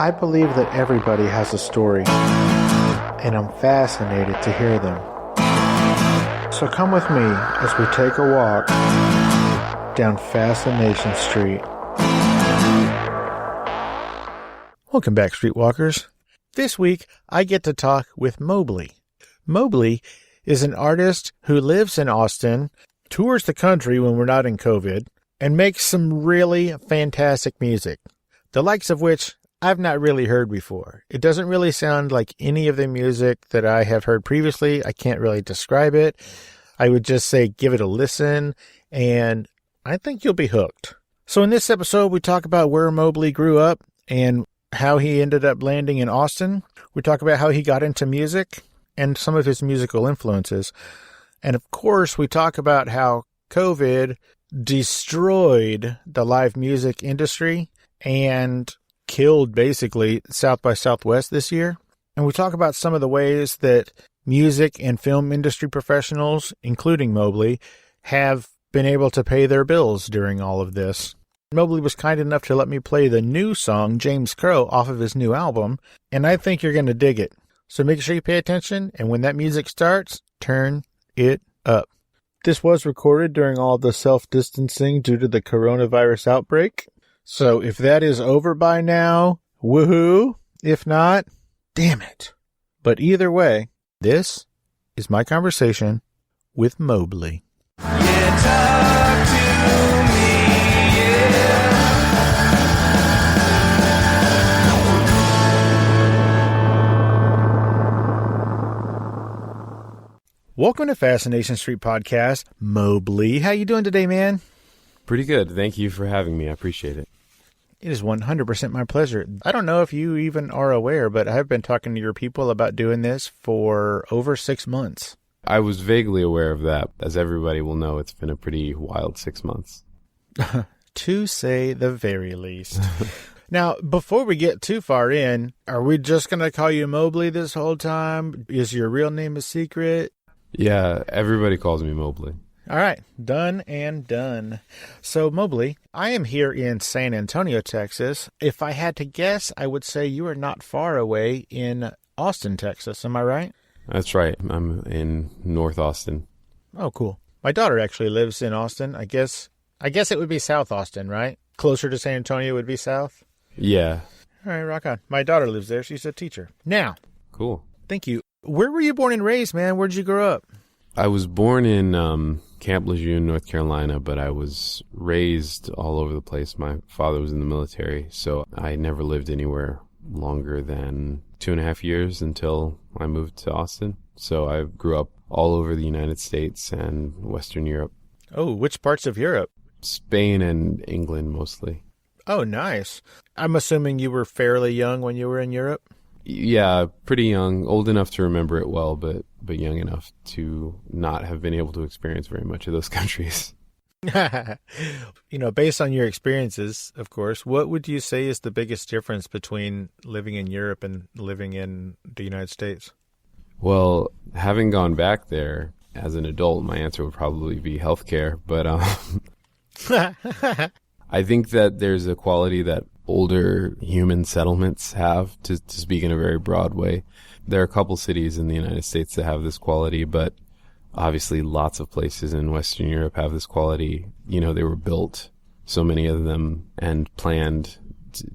I believe that everybody has a story, and I'm fascinated to hear them. So come with me as we take a walk down Fascination Street. Welcome back, Streetwalkers. This week, I get to talk with Mobley. Mobley is an artist who lives in Austin, tours the country when we're not in COVID, and makes some really fantastic music, the likes of which I've not really heard before. It doesn't really sound like any of the music that I have heard previously. I can't really describe it. I would just say give it a listen, and I think you'll be hooked. So in this episode, we talk about where Mobley grew up and how he ended up landing in Austin. We talk about how he got into music and some of his musical influences. And of course, we talk about how COVID destroyed the live music industry and killed basically South by Southwest this year. And we talk about some of the ways that music and film industry professionals, including Mobley, have been able to pay their bills during all of this. Mobley was kind enough to let me play the new song, James Crow, off of his new album, and I think you're going to dig it. So make sure you pay attention, and when that music starts, turn it up. This was recorded during all the self-distancing due to the coronavirus outbreak. So if that is over by now, woohoo. If not, damn it. But either way, this is my conversation with Mobley. Yeah, talk to me. Welcome to Fascination Street Podcast, Mobley. How you doing today, man? Pretty good. Thank you for having me. I appreciate it. It is 100% my pleasure. I don't know if you even are aware, but I've been talking to your people about doing this for over 6 months. I was vaguely aware of that. As everybody will know, it's been a pretty wild 6 months. To say the very least. Now, before we get too far in, are we just going to call you Mobley this whole time? Is your real name a secret? Yeah, everybody calls me Mobley. All right, done and done. So, Mobley, I am here in San Antonio, Texas. If I had to guess, I would say you are not far away in Austin, Texas. Am I right? That's right. I'm in North Austin. Oh, cool. My daughter actually lives in Austin. I guess it would be South Austin, right? Closer to San Antonio would be south? Yeah. All right, rock on. My daughter lives there. She's a teacher. Now. Cool. Thank you. Where were you born and raised, man? Where'd you grow up? I was born in Camp Lejeune, North Carolina, but I was raised all over the place. My father was in the military, so I never lived anywhere longer than 2.5 years until I moved to Austin. So I grew up all over the United States and Western Europe. Oh, which parts of Europe? Spain and England mostly. Oh, nice. I'm assuming you were fairly young when you were in Europe? Yeah, pretty young, old enough to remember it well, but young enough to not have been able to experience very much of those countries. Based on your experiences, of course, what would you say is the biggest difference between living in Europe and living in the United States? Well, having gone back there as an adult, my answer would probably be healthcare, but I think that there's a quality that older human settlements have, to speak in a very broad way. There are a couple cities in the United States that have this quality, but obviously lots of places in Western Europe have this quality. They were built, so many of them, and planned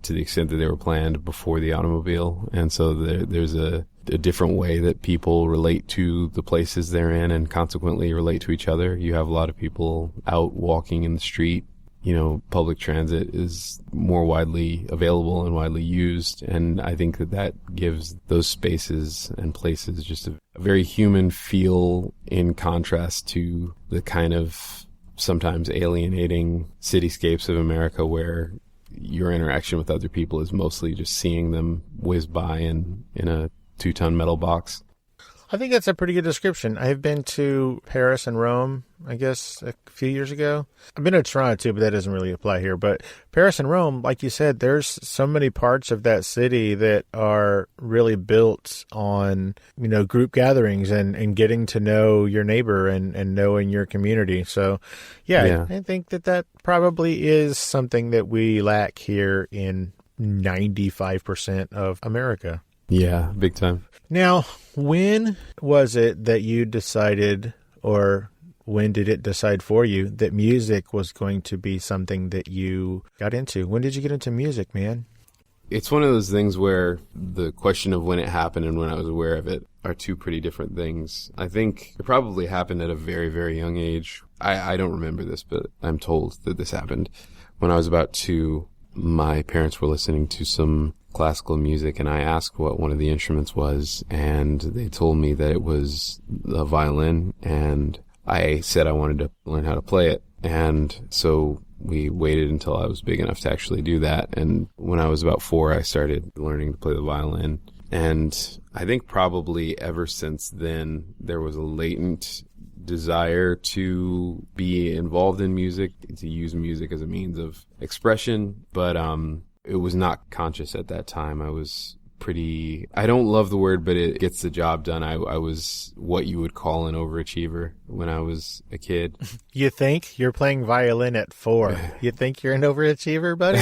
to the extent that they were planned before the automobile. And so there's a different way that people relate to the places they're in and consequently relate to each other. You have a lot of people out walking in the street. Public transit is more widely available and widely used. And I think that gives those spaces and places just a very human feel in contrast to the kind of sometimes alienating cityscapes of America where your interaction with other people is mostly just seeing them whiz by in a 2-ton metal box. I think that's a pretty good description. I've been to Paris and Rome, I guess, a few years ago. I've been to Toronto too, but that doesn't really apply here. But Paris and Rome, like you said, there's so many parts of that city that are really built on, group gatherings and getting to know your neighbor and knowing your community. So, yeah. I think that probably is something that we lack here in 95% of America. Yeah, big time. Now, when was it that you decided, or when did it decide for you, that music was going to be something that you got into? When did you get into music, man? It's one of those things where the question of when it happened and when I was aware of it are two pretty different things. I think it probably happened at a very, very young age. I don't remember this, but I'm told that this happened. When I was about 2, my parents were listening to some classical music, and I asked what one of the instruments was, and they told me that it was a violin, and I said I wanted to learn how to play it. And so we waited until I was big enough to actually do that. And when I was about 4, I started learning to play the violin. And I think probably ever since then, there was a latent desire to be involved in music, to use music as a means of expression. But it was not conscious at that time. I was pretty, I don't love the word, but it gets the job done. I was what you would call an overachiever when I was a kid. You think? You're playing violin at 4. You think you're an overachiever, buddy?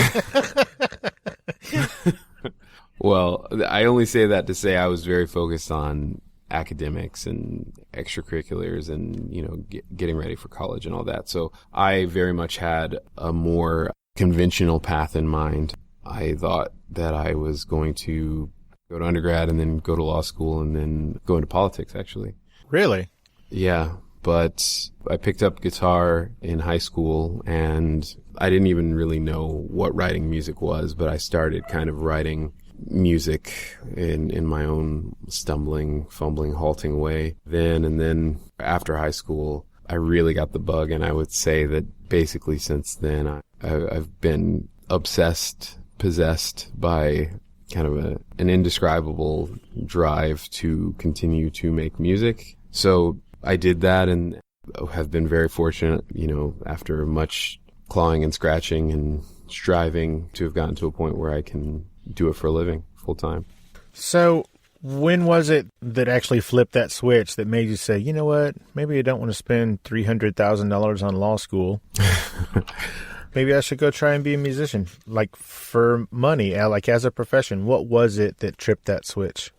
Well, I only say that to say I was very focused on academics and extracurriculars and, you know, getting ready for college and all that. So I very much had a more conventional path in mind. I thought that I was going to go to undergrad and then go to law school and then go into politics, actually. Really? Yeah. But I picked up guitar in high school, and I didn't even really know what writing music was, but I started kind of writing music in my own stumbling, fumbling, halting way then. And then after high school, I really got the bug, and I would say that basically since then I've been obsessed, possessed by kind of an indescribable drive to continue to make music. So I did that and have been very fortunate, you know, after much clawing and scratching and striving, to have gotten to a point where I can do it for a living full time. So when was it that actually flipped that switch that made you say, you know what, maybe I don't want to spend $300,000 on law school. Maybe I should go try and be a musician, like for money, like as a profession. What was it that tripped that switch?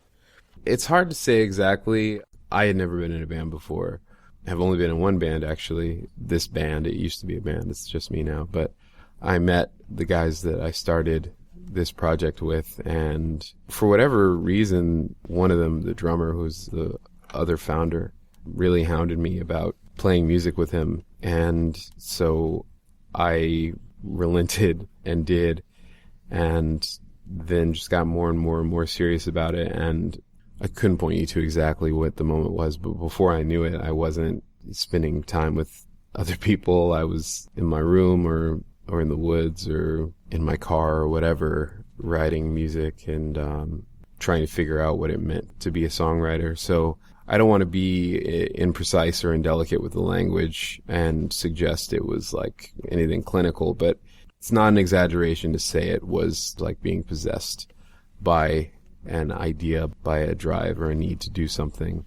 It's hard to say exactly. I had never been in a band before. I've only been in one band, actually. This band, it used to be a band. It's just me now. But I met the guys that I started this project with, and for whatever reason, one of them, the drummer, who's the other founder, really hounded me about playing music with him. And so I relented and did, and then just got more and more and more serious about it. And I couldn't point you to exactly what the moment was, but before I knew it, I wasn't spending time with other people. I was in my room or in the woods or in my car or whatever, writing music and trying to figure out what it meant to be a songwriter. So I don't want to be imprecise or indelicate with the language and suggest it was like anything clinical, but it's not an exaggeration to say it was like being possessed by an idea, by a drive or a need to do something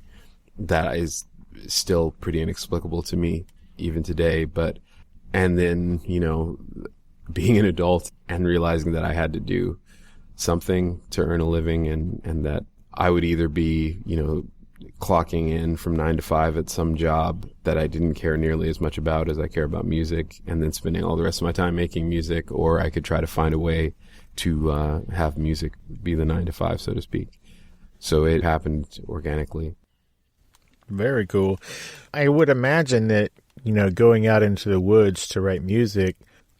that is still pretty inexplicable to me even today. But, and then, you know, being an adult and realizing that I had to do something to earn a living, and that I would either be, you know, clocking in from 9 to 5 at some job that I didn't care nearly as much about as I care about music, and then spending all the rest of my time making music, or I could try to find a way to have music be the 9 to 5, so to speak. So it happened organically. Very cool. I would imagine that, you know, going out into the woods to write music,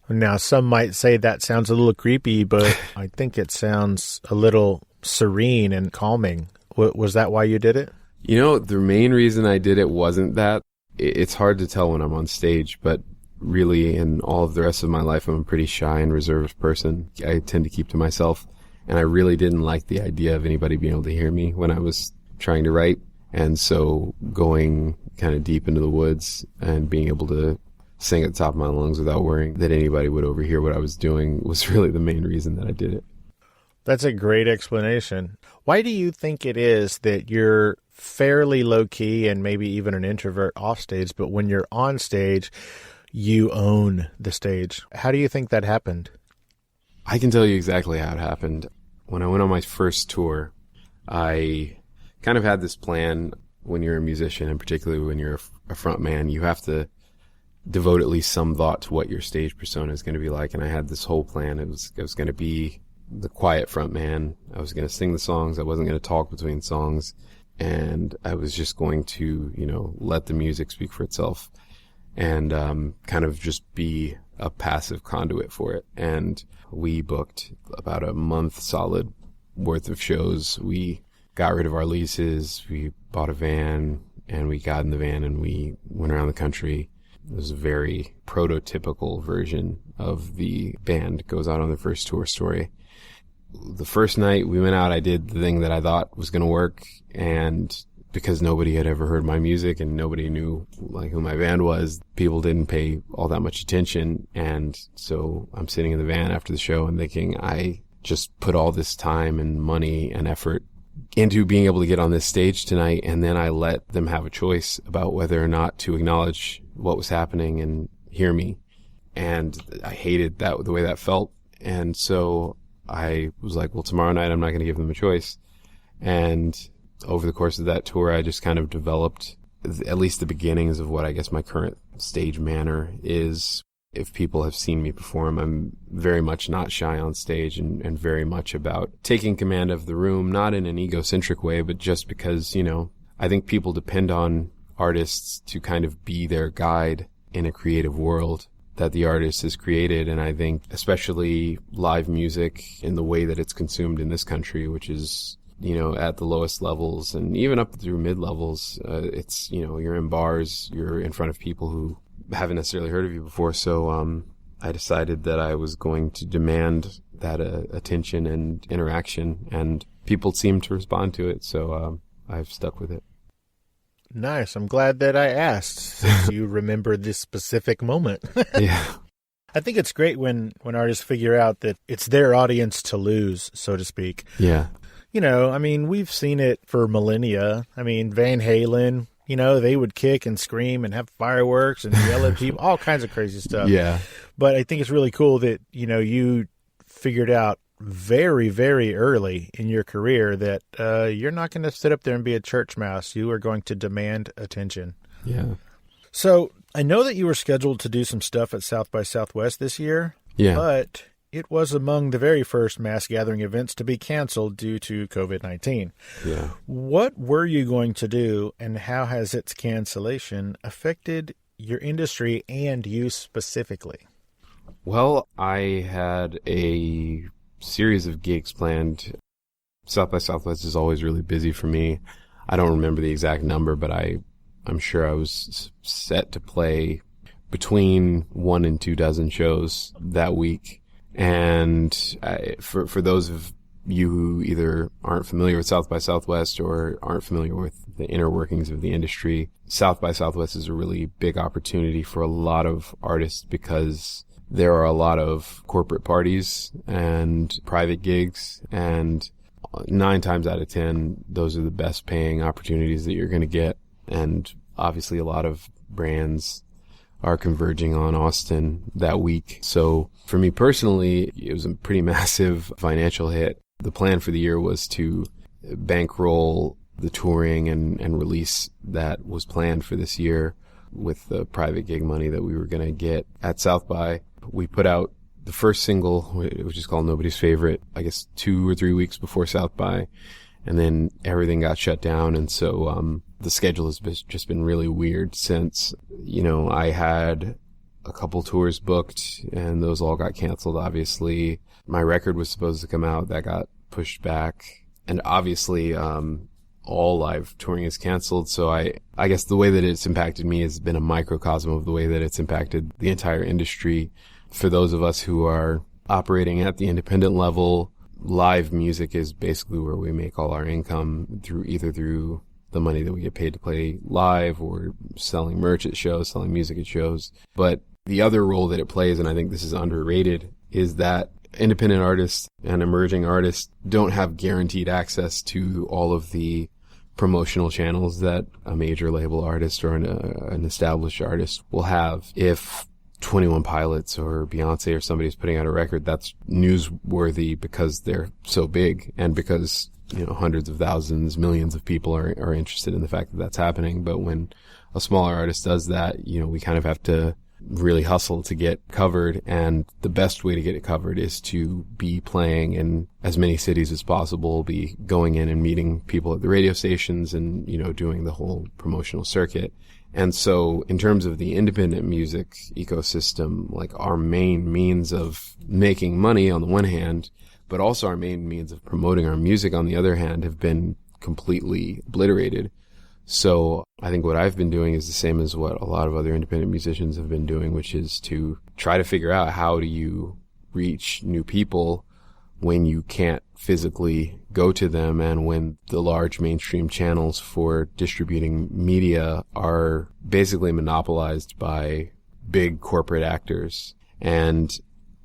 now some might say that sounds a little creepy, but I think it sounds a little serene and calming. Was that why you did it? You know, the main reason I did it wasn't that. It's hard to tell when I'm on stage, but really in all of the rest of my life, I'm a pretty shy and reserved person. I tend to keep to myself, and I really didn't like the idea of anybody being able to hear me when I was trying to write. And so going kind of deep into the woods and being able to sing at the top of my lungs without worrying that anybody would overhear what I was doing was really the main reason that I did it. That's a great explanation. Why do you think it is that you're fairly low-key and maybe even an introvert off stage, but when you're on stage, you own the stage? How do you think that happened? I can tell you exactly how it happened. When I went on my first tour, I kind of had this plan. When you're a musician, and particularly when you're a front man, you have to devote at least some thought to what your stage persona is going to be like. And I had this whole plan. It was going to be the quiet front man. I was going to sing the songs. I wasn't going to talk between songs. And I was just going to, let the music speak for itself and kind of just be a passive conduit for it. And we booked about a month solid worth of shows. We got rid of our leases. We bought a van, and we got in the van and we went around the country. It was a very prototypical version of the band goes out on their first tour story. The first night we went out, I did the thing that I thought was going to work. And because nobody had ever heard my music and nobody knew who my band was, people didn't pay all that much attention. And so I'm sitting in the van after the show and thinking, I just put all this time and money and effort into being able to get on this stage tonight. And then I let them have a choice about whether or not to acknowledge what was happening and hear me. And I hated the way that felt. And so I was like, well, tomorrow night I'm not going to give them a choice. And over the course of that tour, I just kind of developed at least the beginnings of what I guess my current stage manner is. If people have seen me perform, I'm very much not shy on stage and very much about taking command of the room, not in an egocentric way, but just because, I think people depend on artists to kind of be their guide in a creative world that the artist has created. And I think especially live music in the way that it's consumed in this country, which is, at the lowest levels and even up through mid levels, it's, you're in bars, you're in front of people who haven't necessarily heard of you before. So I decided that I was going to demand that attention and interaction, and people seemed to respond to it. So I've stuck with it. Nice. I'm glad that I asked, since you remember this specific moment. Yeah. I think it's great when artists figure out that it's their audience to lose, so to speak. Yeah. We've seen it for millennia. Van Halen, they would kick and scream and have fireworks and yell at people, all kinds of crazy stuff. Yeah. But I think it's really cool that, you figured out very, very early in your career that you're not going to sit up there and be a church mouse. You are going to demand attention. Yeah. So I know that you were scheduled to do some stuff at South by Southwest this year. Yeah. But it was among the very first mass gathering events to be canceled due to COVID-19. Yeah. What were you going to do, and how has its cancellation affected your industry and you specifically? Well, I had a series of gigs planned. South by Southwest is always really busy for me. I don't remember the exact number, but I'm sure I was set to play between 1 and 2 dozen shows that week. And for those of you who either aren't familiar with South by Southwest or aren't familiar with the inner workings of the industry, South by Southwest is a really big opportunity for a lot of artists because there are a lot of corporate parties and private gigs, and 9 times out of 10, those are the best paying opportunities that you're going to get. And obviously a lot of brands are converging on Austin that week. So for me personally, it was a pretty massive financial hit. The plan for the year was to bankroll the touring and release that was planned for this year with the private gig money that we were going to get at South by. We put out the first single, which is called Nobody's Favorite, I guess 2 or 3 weeks before South by, and then everything got shut down. And so the schedule has just been really weird since, I had a couple tours booked and those all got canceled, obviously. My record was supposed to come out. That got pushed back. And obviously, all live touring is canceled. So I guess the way that it's impacted me has been a microcosm of the way that it's impacted the entire industry. For those of us who are operating at the independent level, live music is basically where we make all our income through the money that we get paid to play live or selling merch at shows, selling music at shows. But the other role that it plays, and I think this is underrated, is that independent artists and emerging artists don't have guaranteed access to all of the promotional channels that a major label artist or an established artist will have. If 21 Pilots or Beyonce or somebody's putting out a record, that's newsworthy because they're so big and because, hundreds of thousands, millions of people are interested in the fact that that's happening. But when a smaller artist does that, we kind of have to really hustle to get covered. And the best way to get it covered is to be playing in as many cities as possible, be going in and meeting people at the radio stations and, doing the whole promotional circuit. And so in terms of the independent music ecosystem, like our main means of making money on the one hand, but also our main means of promoting our music on the other hand, have been completely obliterated. So I think what I've been doing is the same as what a lot of other independent musicians have been doing, which is to try to figure out how do you reach new people when you can't physically go to them and when the large mainstream channels for distributing media are basically monopolized by big corporate actors. And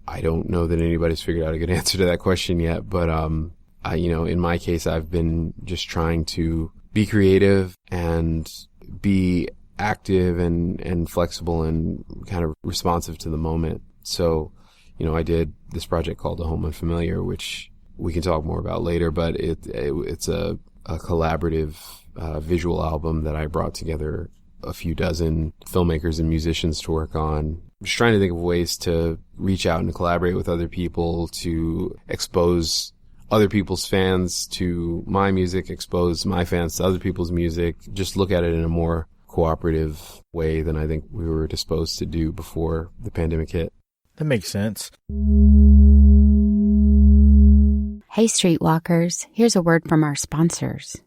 I don't know that anybody's figured out a good answer to that question yet, but in my case, I've been just trying to be creative and be active and flexible and kind of responsive to the moment. So, I did this project called The Home Unfamiliar, which we can talk more about later, but it's a collaborative visual album that I brought together a few dozen filmmakers and musicians to work on. I'm just trying to think of ways to reach out and collaborate with other people, to expose other people's fans to my music, expose my fans to other people's music, just look at it in a more cooperative way than I think we were disposed to do before the pandemic hit. That makes sense. Hey, Streetwalkers, here's a word from our sponsors.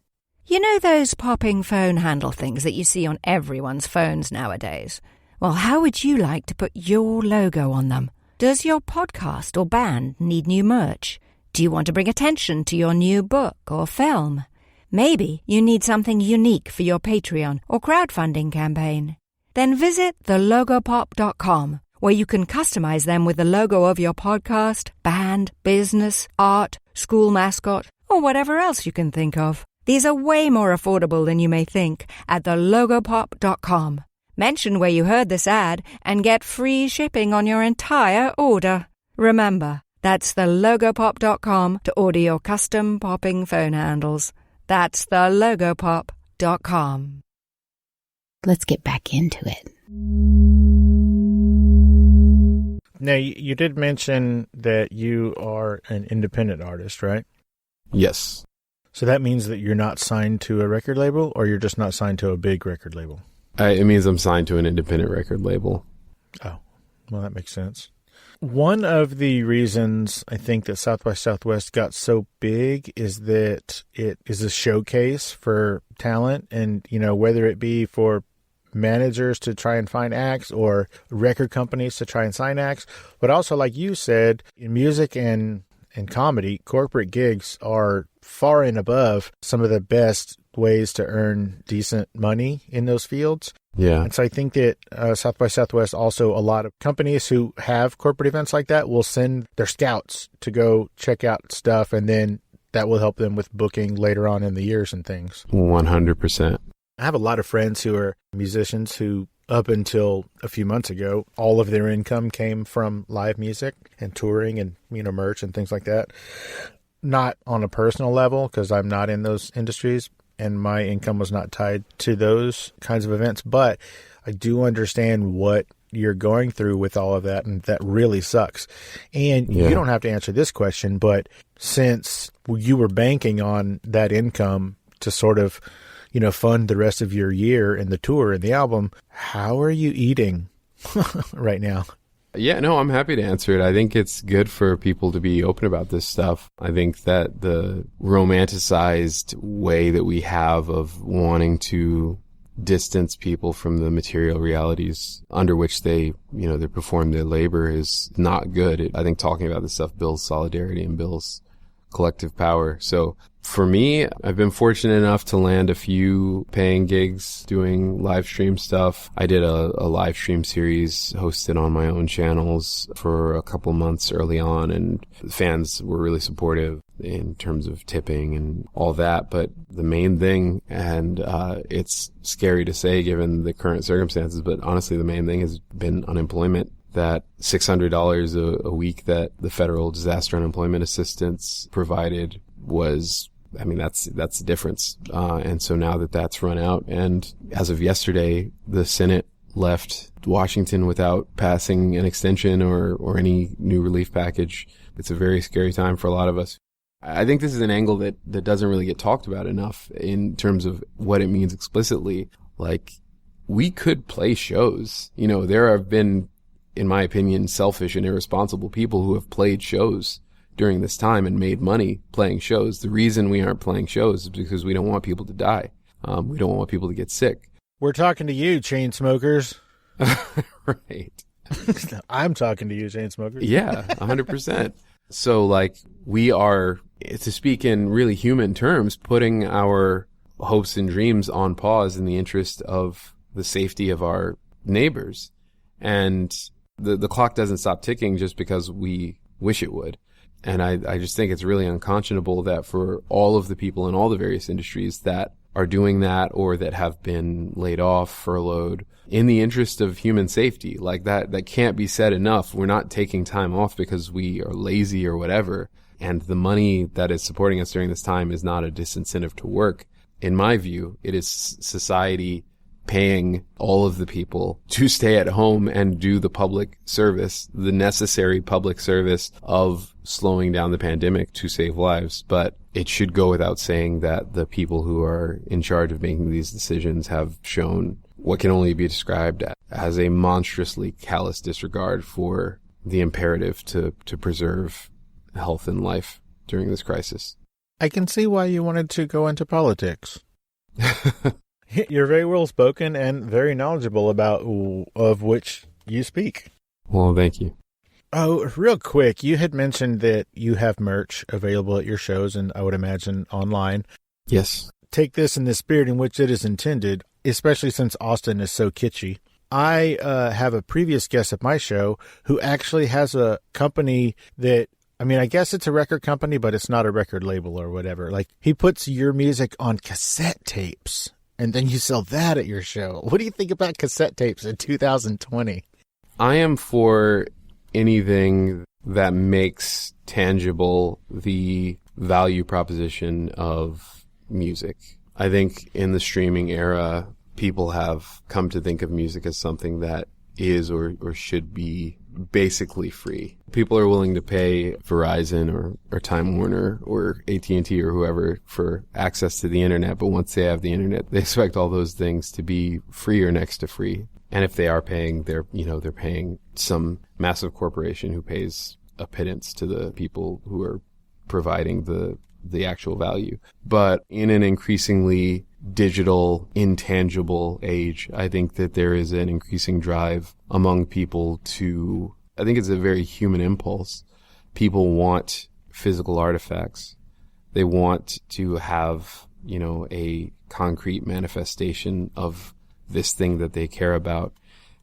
You know those popping phone handle things that you see on everyone's phones nowadays? Well, how would you like to put your logo on them? Does your podcast or band need new merch? Do you want to bring attention to your new book or film? Maybe you need something unique for your Patreon or crowdfunding campaign. Then visit thelogopop.com, where you can customize them with the logo of your podcast, band, business, art, school mascot, or whatever else you can think of. These are way more affordable than you may think at thelogopop.com. Mention where you heard this ad and get free shipping on your entire order. Remember, that's thelogopop.com to order your custom popping phone handles. That's thelogopop.com. Let's get back into it. Now, you did mention that you are an independent artist, right? Yes. So that means that you're not signed to a record label, or you're just not signed to a big record label? It means I'm signed to an independent record label. Oh, well, that makes sense. One of the reasons I think that South by Southwest got so big is that it is a showcase for talent, and, whether it be for managers to try and find acts or record companies to try and sign acts, but also, like you said, in music and comedy, corporate gigs are far and above some of the best ways to earn decent money in those fields. Yeah. And so I think that South by Southwest, also a lot of companies who have corporate events like that will send their scouts to go check out stuff, and then that will help them with booking later on in the years and things. 100%. I have a lot of friends who are musicians who, up until a few months ago, all of their income came from live music and touring and, merch and things like that. Not on a personal level, because I'm not in those industries, and my income was not tied to those kinds of events. But I do understand what you're going through with all of that, and that really sucks. And you don't have to answer this question, but since you were banking on that income to sort of, fund the rest of your year and the tour and the album, how are you eating right now? Yeah, no, I'm happy to answer it. I think it's good for people to be open about this stuff. I think that the romanticized way that we have of wanting to distance people from the material realities under which they perform their labor is not good. I think talking about this stuff builds solidarity and builds collective power. So for me, I've been fortunate enough to land a few paying gigs doing live stream stuff. I did a live stream series hosted on my own channels for a couple months early on, and fans were really supportive in terms of tipping and all that. But the main thing, and it's scary to say given the current circumstances, but honestly, the main thing has been unemployment. that $600 a week that the federal disaster unemployment assistance provided was, I mean, that's the difference. And so now that that's run out, and as of yesterday, the Senate left Washington without passing an extension or any new relief package. It's a very scary time for a lot of us. I think this is an angle that doesn't really get talked about enough in terms of what it means explicitly. Like, we could play shows. You know, there have been, in my opinion, selfish and irresponsible people who have played shows during this time and made money playing shows. The reason we aren't playing shows is because we don't want people to die. We don't want people to get sick. We're talking to you, chain smokers. Right. I'm talking to you, chain smokers. Yeah, 100%. So, like, we are, to speak in really human terms, putting our hopes and dreams on pause in the interest of the safety of our neighbors. And the clock doesn't stop ticking just because we wish it would. And I just think it's really unconscionable that for all of the people in all the various industries that are doing that or that have been laid off, furloughed, in the interest of human safety, like that can't be said enough. We're not taking time off because we are lazy or whatever. And the money that is supporting us during this time is not a disincentive to work. In my view, it is society paying all of the people to stay at home and do the public service, the necessary public service of slowing down the pandemic to save lives. But it should go without saying that the people who are in charge of making these decisions have shown what can only be described as a monstrously callous disregard for the imperative to preserve health and life during this crisis. I can see why you wanted to go into politics. You're very well spoken and very knowledgeable about of which you speak. Well, thank you. Oh, real quick, you had mentioned that you have merch available at your shows, and I would imagine online. Yes. Take this in the spirit in which it is intended, especially since Austin is so kitschy. I have a previous guest at my show who actually has a company that, I mean, I guess it's a record company, but it's not a record label or whatever. Like, he puts your music on cassette tapes, and then you sell that at your show. What do you think about cassette tapes in 2020? I am for anything that makes tangible the value proposition of music. I think in the streaming era, people have come to think of music as something that is or should be basically free. People are willing to pay Verizon or Time Warner or AT&T or whoever for access to the internet, but once they have the internet, they expect all those things to be free or next to free. And if they are paying, they're paying some massive corporation who pays a pittance to the people who are providing the actual value. But in an increasingly digital, intangible age, I think that there is an increasing drive among people to, I think it's a very human impulse. People want physical artifacts. They want to have, a concrete manifestation of this thing that they care about.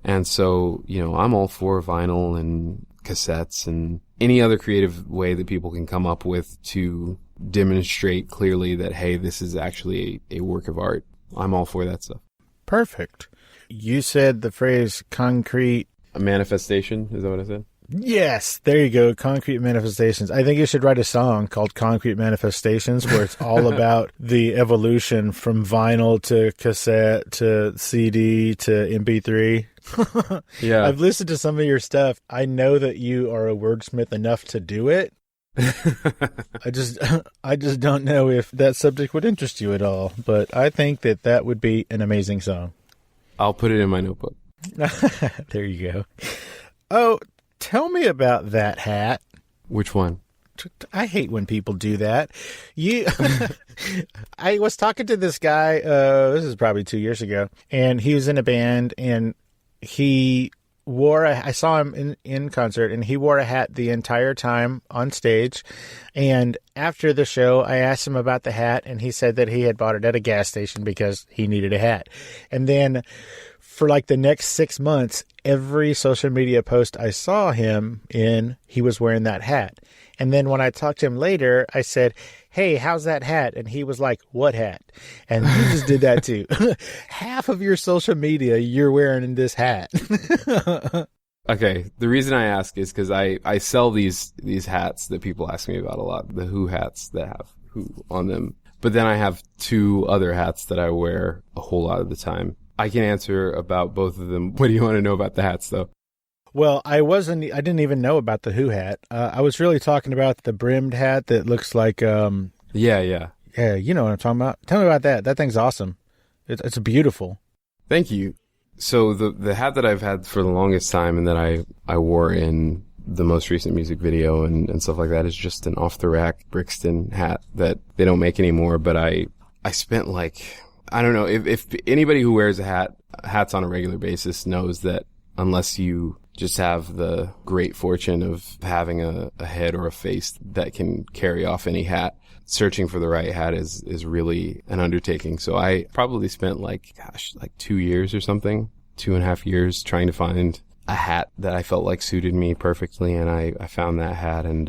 And so, I'm all for vinyl and cassettes and any other creative way that people can come up with to demonstrate clearly that, hey, this is actually a work of art. I'm all for that stuff. Perfect. You said the phrase concrete. A manifestation, is that what I said? Yes, there you go. Concrete manifestations. I think you should write a song called Concrete Manifestations where it's all about the evolution from vinyl to cassette to CD to MP3. Yeah. I've listened to some of your stuff. I know that you are a wordsmith enough to do it. I just don't know if that subject would interest you at all, but I think that would be an amazing song. I'll put it in my notebook. There you go. Oh, tell me about that hat. Which one? I hate when people do that. I was talking to this guy, this is probably 2 years ago, and he was in a band, and he wore I saw him in concert, and he wore a hat the entire time on stage. And after the show, I asked him about the hat, and he said that he had bought it at a gas station because he needed a hat. And then for like the next 6 months, every social media post I saw him in, he was wearing that hat. And then when I talked to him later, I said, hey, how's that hat? And he was like, what hat? And he just did that too. Half of your social media you're wearing in this hat. Okay, the reason I ask is because I sell these hats that people ask me about a lot, the Who hats that have Who on them. But then I have 2 other hats that I wear a whole lot of the time. I can answer about both of them. What do you want to know about the hats, though? Well, I didn't even know about the Who hat. I was really talking about the brimmed hat that looks like, Yeah, you know what I'm talking about. Tell me about that. That thing's awesome. It's beautiful. Thank you. So the hat that I've had for the longest time and that I wore in the most recent music video and stuff like that is just an off-the-rack Brixton hat that they don't make anymore. But I spent I don't know, if anybody who wears hats on a regular basis knows that unless you just have the great fortune of having a head or a face that can carry off any hat, searching for the right hat is really an undertaking. So I probably spent 2 years or something, 2.5 years trying to find a hat that I felt like suited me perfectly. And I found that hat and,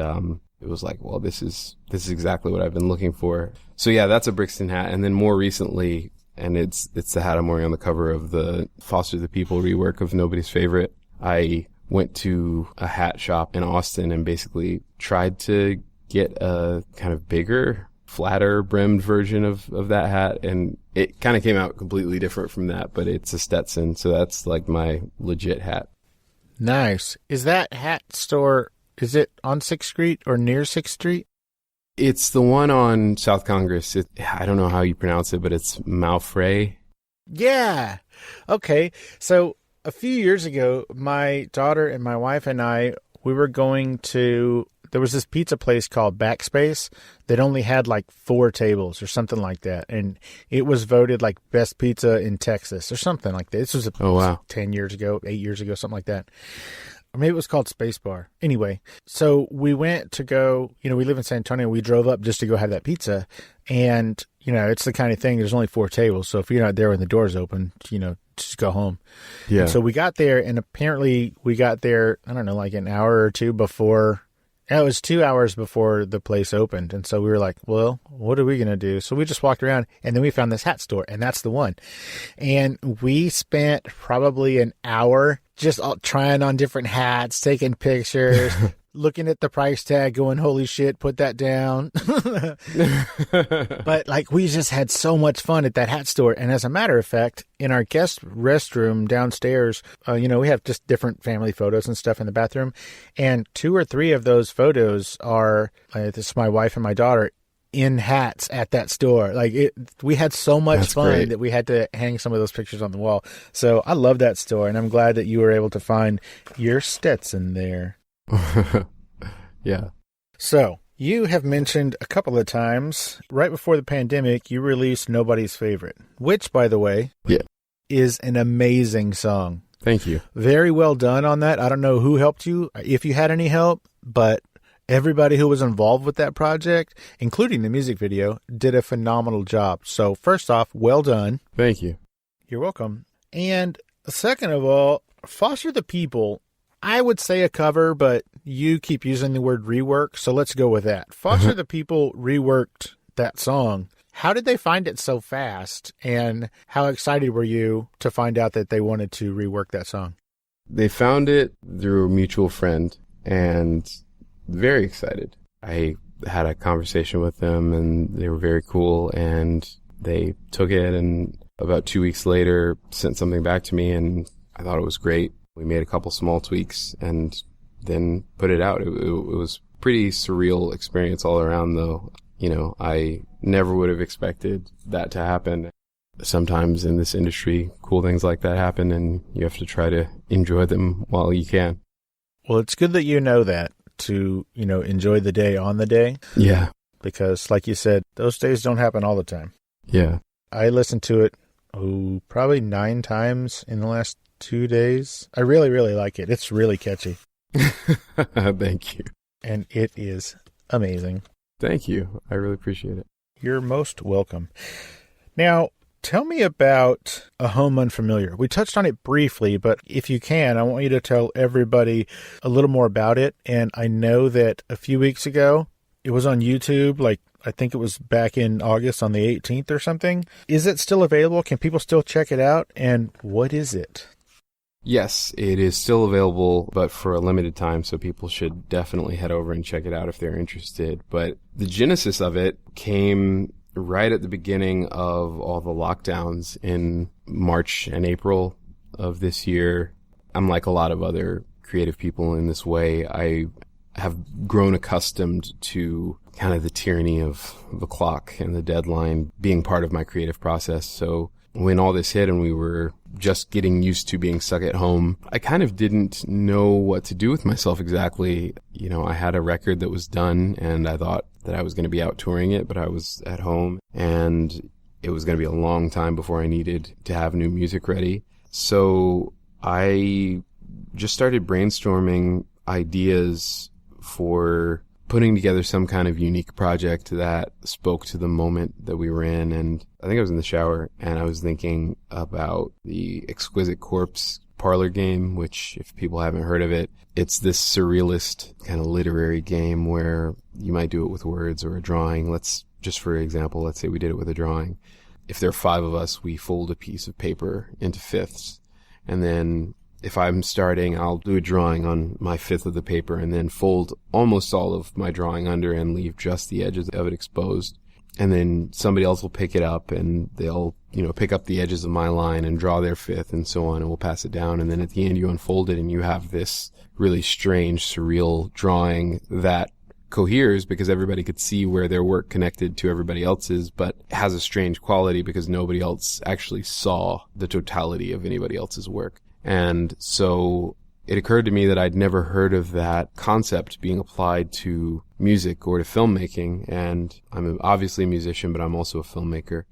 it was like, well, this is exactly what I've been looking for. So yeah, that's a Brixton hat. And then more recently, and it's the hat I'm wearing on the cover of the Foster the People rework of Nobody's Favorite. I went to a hat shop in Austin and basically tried to get a kind of bigger, flatter brimmed version of that hat. And it kind of came out completely different from that, but it's a Stetson. So that's like my legit hat. Nice. Is that hat store, is it on 6th Street or near 6th Street? It's the one on South Congress. I don't know how you pronounce it, but it's Malfray. Yeah. Okay. So a few years ago, my daughter and my wife and I, we were going to, there was this pizza place called Backspace that only had 4 tables or something like that. And it was voted best pizza in Texas or something like that. This was 10 years ago, 8 years ago, something like that. Or maybe it was called Space Bar. Anyway, so we went to go, we live in San Antonio. We drove up just to go have that pizza. And, it's the kind of thing, there's only 4 tables. So if you're not there when the door's open, just go home. Yeah. And so we got there, and apparently we got there, I don't know, an hour or two before. It was 2 hours before the place opened. And so we were like, well, what are we going to do? So we just walked around, and then we found this hat store, and that's the one. And we spent probably an hour just trying on different hats, taking pictures, looking at the price tag, going, holy shit, put that down. But we just had so much fun at that hat store. And as a matter of fact, in our guest restroom downstairs, we have just different family photos and stuff in the bathroom. And 2 or 3 of those photos are, this is my wife and my daughter, in hats at that store. We had so much fun that we had to hang some of those pictures on the wall. So I love that store, and I'm glad that you were able to find your Stetson there. Yeah. So you have mentioned a couple of times right before the pandemic, you released Nobody's Favorite, which, by the way, is an amazing song. Thank you. Very well done on that. I don't know who helped you, if you had any help, but everybody who was involved with that project, including the music video, did a phenomenal job. So first off, well done. Thank you. You're welcome. And second of all, Foster the People, I would say a cover, but you keep using the word rework, so let's go with that. Foster the People reworked that song. How did they find it so fast, and how excited were you to find out that they wanted to rework that song? They found it through a mutual friend, and very excited. I had a conversation with them, and they were very cool, and they took it, and about 2 weeks later sent something back to me, and I thought it was great. We made a couple small tweaks and then put it out. It was pretty surreal experience all around, though. I never would have expected that to happen. Sometimes in this industry, cool things like that happen, and you have to try to enjoy them while you can. Well, it's good that you know that, to, enjoy the day on the day. Yeah. Because, like you said, those days don't happen all the time. Yeah. I listened to it, probably 9 times in the last 2 days. I really, really like it. It's really catchy. Thank you. And it is amazing. Thank you. I really appreciate it. You're most welcome. Now, tell me about A Home Unfamiliar. We touched on it briefly, but if you can, I want you to tell everybody a little more about it. And I know that a few weeks ago, it was on YouTube, I think it was back in August on the 18th or something. Is it still available? Can people still check it out? And what is it? Yes, it is still available, but for a limited time, so people should definitely head over and check it out if they're interested. But the genesis of it came right at the beginning of all the lockdowns in March and April of this year. I'm like a lot of other creative people in this way. I have grown accustomed to kind of the tyranny of the clock and the deadline being part of my creative process. So when all this hit and we were just getting used to being stuck at home, I kind of didn't know what to do with myself exactly. You know, I had a record that was done and I thought that I was going to be out touring it, but I was at home and it was going to be a long time before I needed to have new music ready. So I just started brainstorming ideas for putting together some kind of unique project that spoke to the moment that we were in. And I think I was in the shower and I was thinking about the Exquisite Corpse parlor game, which if people haven't heard of it, it's this surrealist kind of literary game where you might do it with words or a drawing. Let's say we did it with a drawing. If there are 5 of us, we fold a piece of paper into fifths. And then if I'm starting, I'll do a drawing on my fifth of the paper and then fold almost all of my drawing under and leave just the edges of it exposed. And then somebody else will pick it up and they'll, pick up the edges of my line and draw their fifth and so on, and we'll pass it down. And then at the end you unfold it and you have this really strange, surreal drawing that coheres because everybody could see where their work connected to everybody else's, but has a strange quality because nobody else actually saw the totality of anybody else's work. And so it occurred to me that I'd never heard of that concept being applied to music or to filmmaking. And I'm obviously a musician, but I'm also a filmmaker.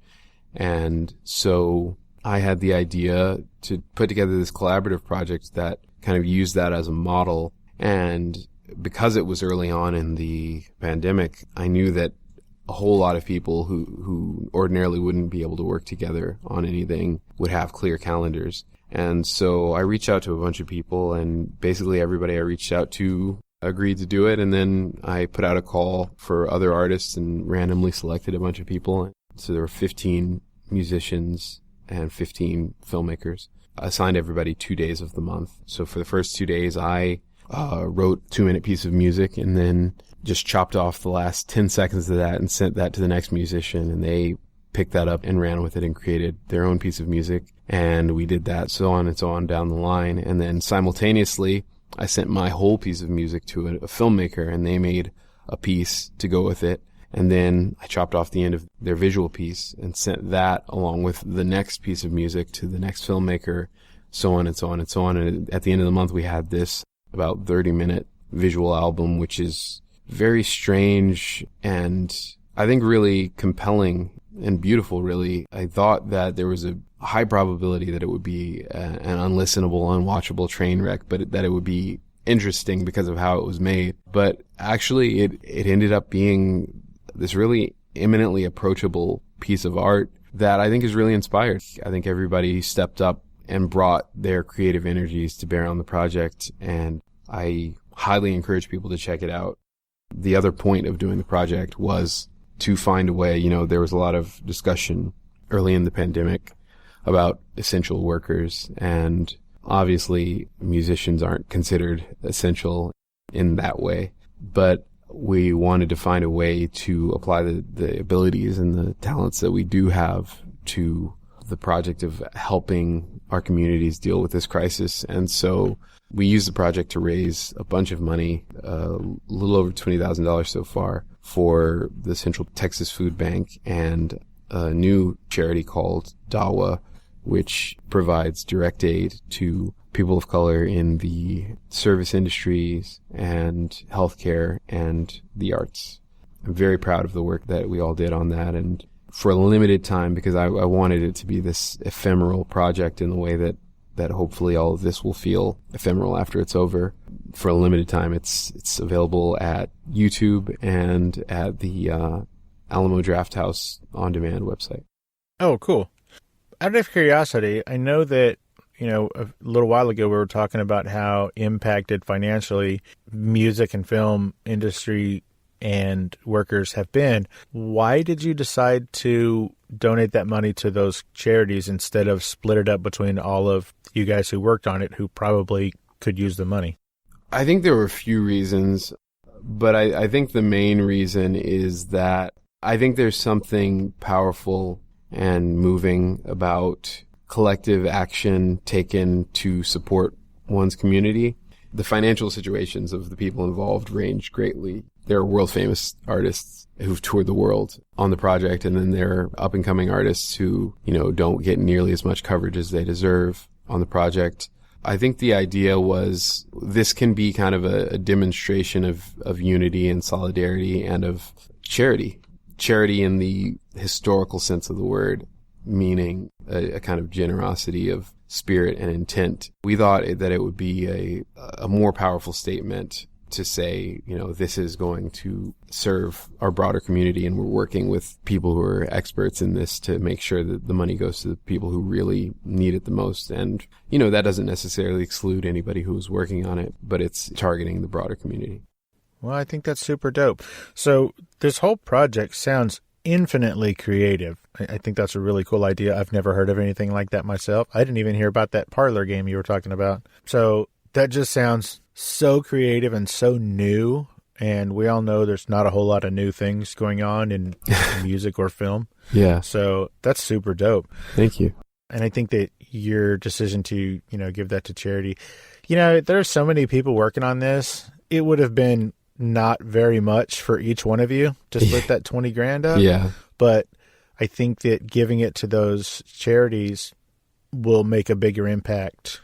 And so I had the idea to put together this collaborative project that kind of used that as a model. And because it was early on in the pandemic, I knew that a whole lot of people who ordinarily wouldn't be able to work together on anything would have clear calendars. And so I reached out to a bunch of people, and basically everybody I reached out to agreed to do it. And then I put out a call for other artists and randomly selected a bunch of people. So there were 15 musicians and 15 filmmakers. I assigned everybody 2 days of the month. So for the first 2 days, I wrote a 2-minute piece of music and then just chopped off the last 10 seconds of that and sent that to the next musician, and they picked that up and ran with it and created their own piece of music. And we did that so on and so on down the line. And then simultaneously, I sent my whole piece of music to a filmmaker, and they made a piece to go with it. And then I chopped off the end of their visual piece and sent that along with the next piece of music to the next filmmaker, so on and so on and so on. And at the end of the month, we had this about 30-minute visual album, which is very strange and I think really compelling and beautiful, really. I thought that there was a high probability that it would be an unlistenable, unwatchable train wreck, but that it would be interesting because of how it was made. But actually, it ended up being this really eminently approachable piece of art that I think is really inspired. I think everybody stepped up and brought their creative energies to bear on the project, and I highly encourage people to check it out. The other point of doing the project was to find a way. There was a lot of discussion early in the pandemic about essential workers, and obviously musicians aren't considered essential in that way, but we wanted to find a way to apply the abilities and the talents that we do have to the project of helping our communities deal with this crisis. And so we used the project to raise a bunch of money, a little over $20,000 so far, for the Central Texas Food Bank and a new charity called DAWA, which provides direct aid to people of color in the service industries and healthcare and the arts. I'm very proud of the work that we all did on that, and for a limited time, because I wanted it to be this ephemeral project in the way that hopefully all of this will feel ephemeral after it's over. For a limited time, it's available at YouTube and at the Alamo Drafthouse On Demand website. Oh, cool. Out of curiosity, I know that, a little while ago we were talking about how impacted financially music and film industry and workers have been. Why did you decide to donate that money to those charities instead of split it up between all of you guys who worked on it who probably could use the money? I think there were a few reasons, but I think the main reason is that I think there's something powerful and moving about collective action taken to support one's community. The financial situations of the people involved range greatly. There are world-famous artists who've toured the world on the project, and then there are up-and-coming artists who, don't get nearly as much coverage as they deserve on the project. I think the idea was this can be kind of a demonstration of unity and solidarity and of charity. Charity in the historical sense of the word, meaning a kind of generosity of spirit and intent. We thought that it would be a more powerful statement to say, this is going to serve our broader community, and we're working with people who are experts in this to make sure that the money goes to the people who really need it the most. And, that doesn't necessarily exclude anybody who is working on it, but it's targeting the broader community. Well, I think that's super dope. So this whole project sounds infinitely creative. I think that's a really cool idea. I've never heard of anything like that myself. I didn't even hear about that parlor game you were talking about. So that just sounds so creative and so new. And we all know there's not a whole lot of new things going on in music or film. Yeah. So that's super dope. Thank you. And I think that your decision to, give that to charity, there's so many people working on this. It would have been not very much for each one of you to split that 20 grand up. Yeah. But I think that giving it to those charities will make a bigger impact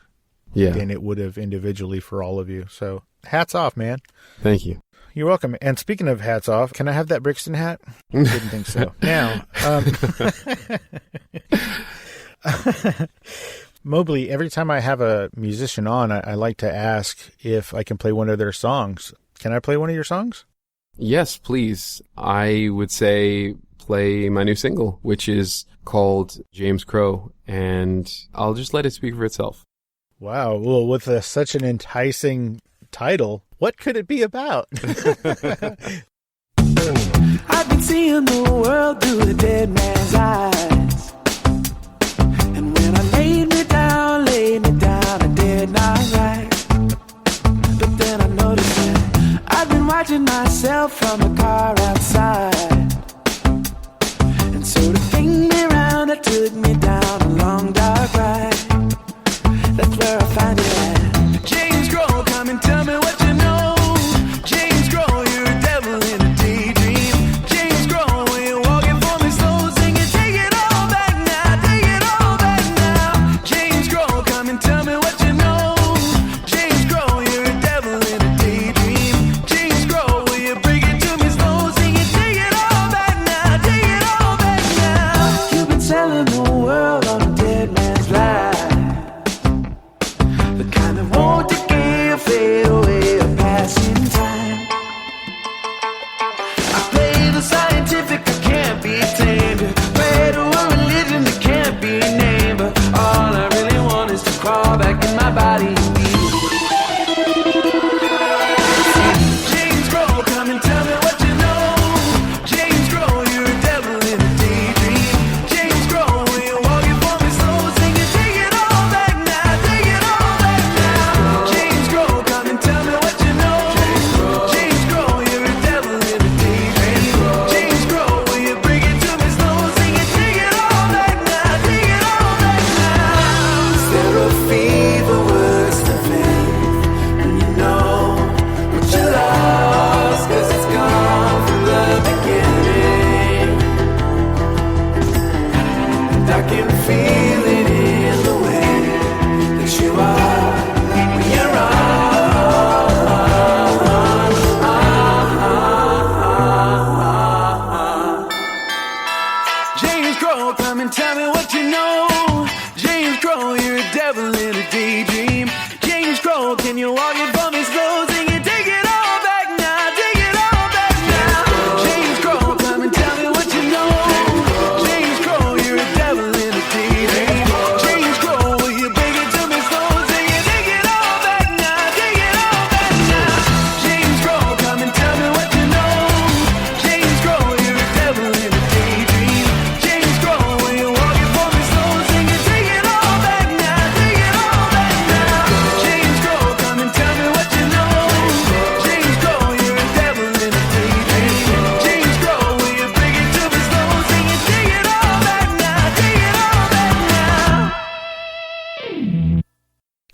than it would have individually for all of you. So hats off, man. Thank you. You're welcome. And speaking of hats off, can I have that Brixton hat? Didn't think so. Now, Mobley, every time I have a musician on, I like to ask if I can play one of their songs. Can I play one of your songs? Yes, please. I would say play my new single, which is called James Crow, and I'll just let it speak for itself. Wow. Well, with such an enticing title, what could it be about? I've been seeing the world through a dead man's eyes. And when I laid me down, I did not right. But then I noticed that I've been watching myself from a car outside. And so to bring me round, it took me down a long dark ride. That's where I find it at. James Crow, come and tell me what you know. James Crow, you're a devil in a daydream. James Crow, when you're walking for me slow, singing, take it all back now, take it all back now. James Crow, come and tell me what you know. James Crow, you're a devil in a daydream. James Crow, will you break it to me slow, singing, take it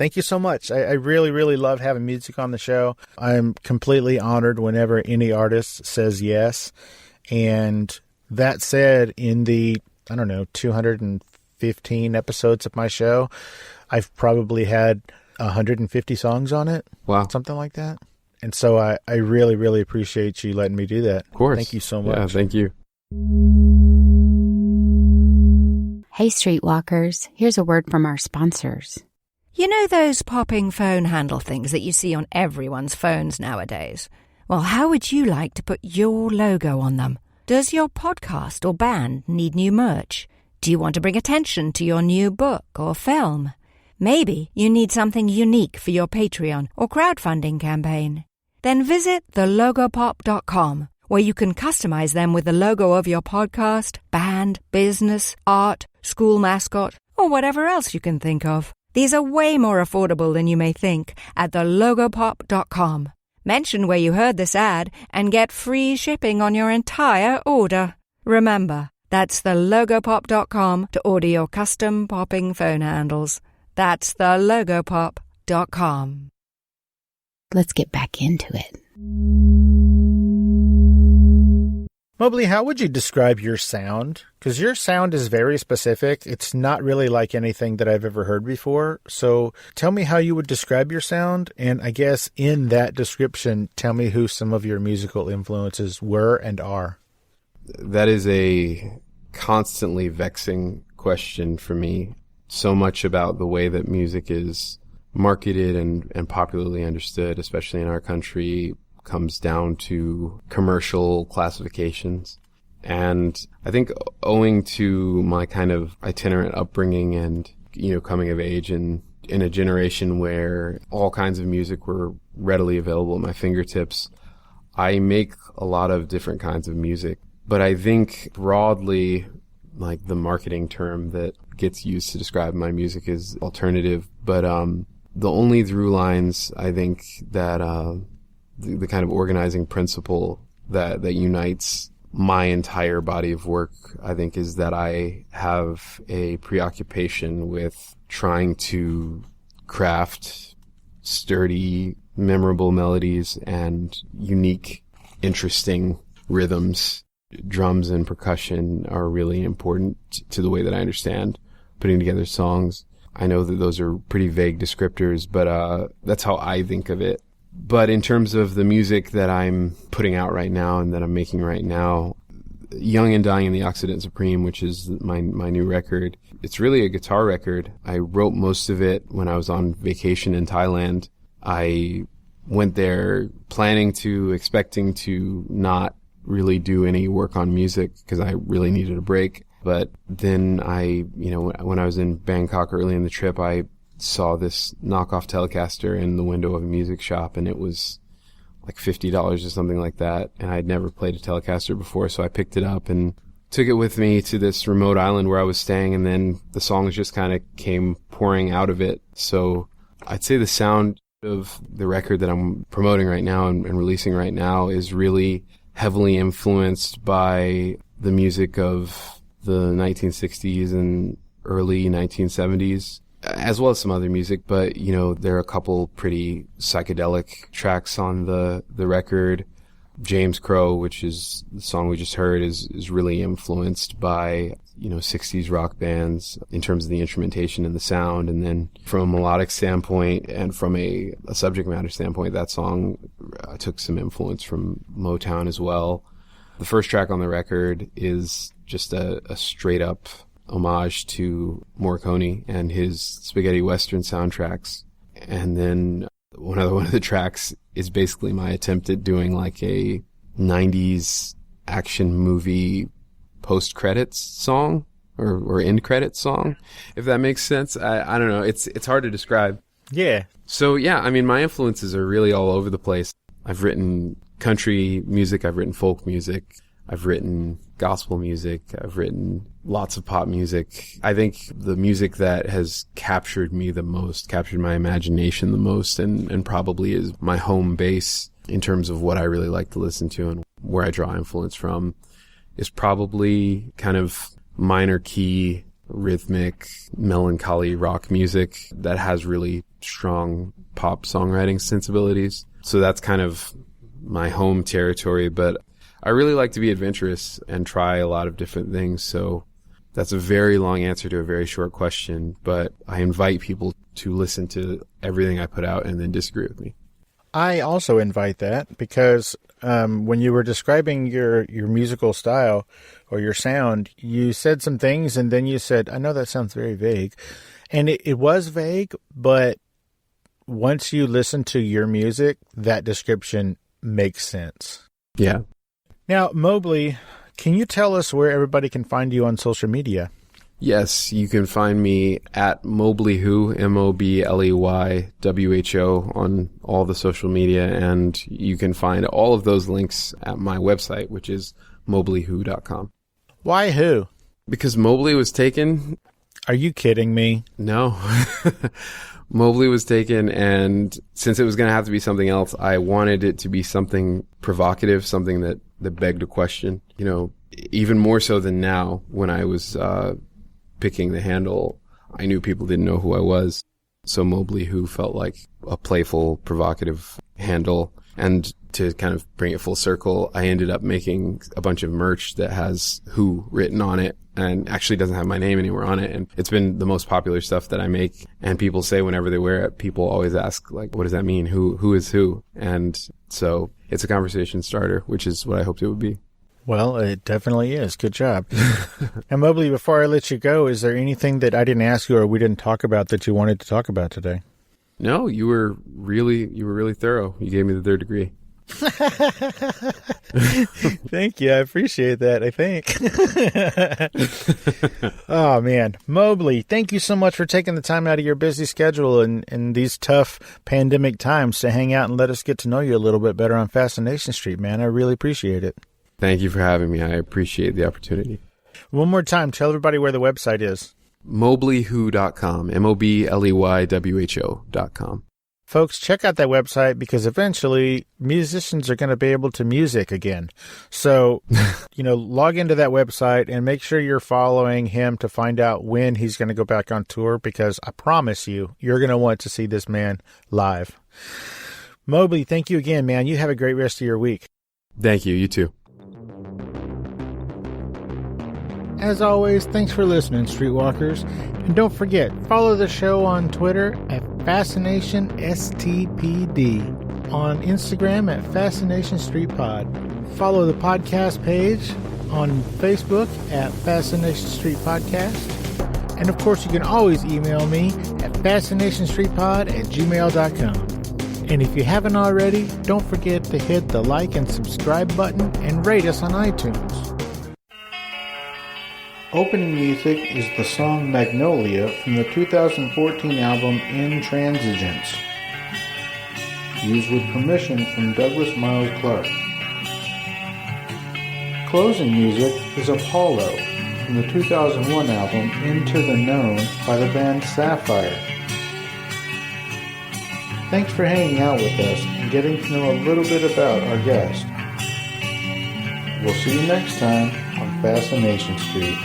Thank you so much. I really, really love having music on the show. I'm completely honored whenever any artist says yes. And that said, in the, 215 episodes of my show, I've probably had 150 songs on it. Wow. Something like that. And so I really, really appreciate you letting me do that. Of course. Thank you so much. Yeah, thank you. Hey, Streetwalkers, here's a word from our sponsors. You know those popping phone handle things that you see on everyone's phones nowadays? Well, how would you like to put your logo on them? Does your podcast or band need new merch? Do you want to bring attention to your new book or film? Maybe you need something unique for your Patreon or crowdfunding campaign. Then visit thelogopop.com, where you can customize them with the logo of your podcast, band, business, art, school mascot, or whatever else you can think of. These are way more affordable than you may think at thelogopop.com. Mention where you heard this ad and get free shipping on your entire order. Remember, that's thelogopop.com to order your custom popping phone handles. That's thelogopop.com. Let's get back into it. Mobley, how would you describe your sound? Because your sound is very specific. It's not really like anything that I've ever heard before. So tell me how you would describe your sound. And I guess in that description, tell me who some of your musical influences were and are. That is a constantly vexing question for me. So much about the way that music is marketed and popularly understood, especially in our country, comes down to commercial classifications. And I think owing to my kind of itinerant upbringing and, coming of age in a generation where all kinds of music were readily available at my fingertips, I make a lot of different kinds of music. But I think broadly, like the marketing term that gets used to describe my music is alternative. But the only through lines, I think, that the kind of organizing principle that unites my entire body of work, I think, is that I have a preoccupation with trying to craft sturdy, memorable melodies and unique, interesting rhythms. Drums and percussion are really important to the way that I understand putting together songs. I know that those are pretty vague descriptors, but that's how I think of it. But in terms of the music that I'm putting out right now and that I'm making right now, Young and Dying in the Occident Supreme, which is my new record, it's really a guitar record. I wrote most of it when I was on vacation in Thailand. I went there expecting to not really do any work on music because I really needed a break. But then when I was in Bangkok early in the trip, I saw this knockoff Telecaster in the window of a music shop, and it was like $50 or something like that. And I'd never played a Telecaster before, so I picked it up and took it with me to this remote island where I was staying, and then the songs just kind of came pouring out of it. So I'd say the sound of the record that I'm promoting right now and releasing right now is really heavily influenced by the music of the 1960s and early 1970s, as well as some other music. But, there are a couple pretty psychedelic tracks on the record. James Crow, which is the song we just heard, is really influenced by, 60s rock bands in terms of the instrumentation and the sound. And then from a melodic standpoint and from a subject matter standpoint, that song took some influence from Motown as well. The first track on the record is just a straight up homage to Morricone and his spaghetti western soundtracks. And then one of the tracks is basically my attempt at doing like a 90s action movie post-credits song or end credits song, if that makes sense. I don't know. It's hard to describe. Yeah. So yeah, I mean, my influences are really all over the place. I've written country music. I've written folk music. I've written gospel music. I've written lots of pop music. I think the music that has captured me the most, captured my imagination the most, and probably is my home base in terms of what I really like to listen to and where I draw influence from, is probably kind of minor key, rhythmic, melancholy rock music that has really strong pop songwriting sensibilities. So that's kind of my home territory, but I really like to be adventurous and try a lot of different things. So that's a very long answer to a very short question, but I invite people to listen to everything I put out and then disagree with me. I also invite that because when you were describing your musical style or your sound, you said some things and then you said, I know that sounds very vague. And it was vague, but once you listen to your music, that description makes sense. Yeah. Now, Mobley, can you tell us where everybody can find you on social media? Yes, you can find me at Mobleyho, MOBLEYWHO, on all the social media, and you can find all of those links at my website, which is mobleyho.com. Why who? Because Mobley was taken. Are you kidding me? No. Mobley was taken, and since it was going to have to be something else, I wanted it to be something provocative, something that begged a question. You know, even more so than now when I was picking the handle, I knew people didn't know who I was. So Mobley, who felt like a playful, provocative handle. And to kind of bring it full circle, I ended up making a bunch of merch that has who written on it and actually doesn't have my name anywhere on it. And it's been the most popular stuff that I make. And people say whenever they wear it, people always ask, like, what does that mean? Who is who? And so it's a conversation starter, which is what I hoped it would be. Well, it definitely is. Good job. And Mobley, before I let you go, is there anything that I didn't ask you or we didn't talk about that you wanted to talk about today? No, you were really thorough. You gave me the third degree. Thank you. I appreciate that, I think. Oh, man. Mobley, thank you so much for taking the time out of your busy schedule and these tough pandemic times to hang out and let us get to know you a little bit better on Fascination Street, man. I really appreciate it. Thank you for having me. I appreciate the opportunity. One more time, tell everybody where the website is. Mobleyho.com, MOBLEYWHO.com. Folks, check out that website because eventually musicians are going to be able to music again. So, log into that website and make sure you're following him to find out when he's going to go back on tour because I promise you, you're going to want to see this man live. Mobley, thank you again, man. You have a great rest of your week. Thank you. You too. As always, thanks for listening, Streetwalkers. And don't forget, follow the show on Twitter at FascinationSTPD, on Instagram at Fascination Street Pod. Follow the podcast page on Facebook at Fascination Street Podcast. And of course, you can always email me at fascinationstreetpod@gmail.com. And if you haven't already, don't forget to hit the like and subscribe button and rate us on iTunes. Opening music is the song Magnolia from the 2014 album Intransigence, used with permission from Douglas Miles Clark. Closing music is Apollo from the 2001 album Into the Known by the band Sapphire. Thanks for hanging out with us and getting to know a little bit about our guest. We'll see you next time on Fascination Street.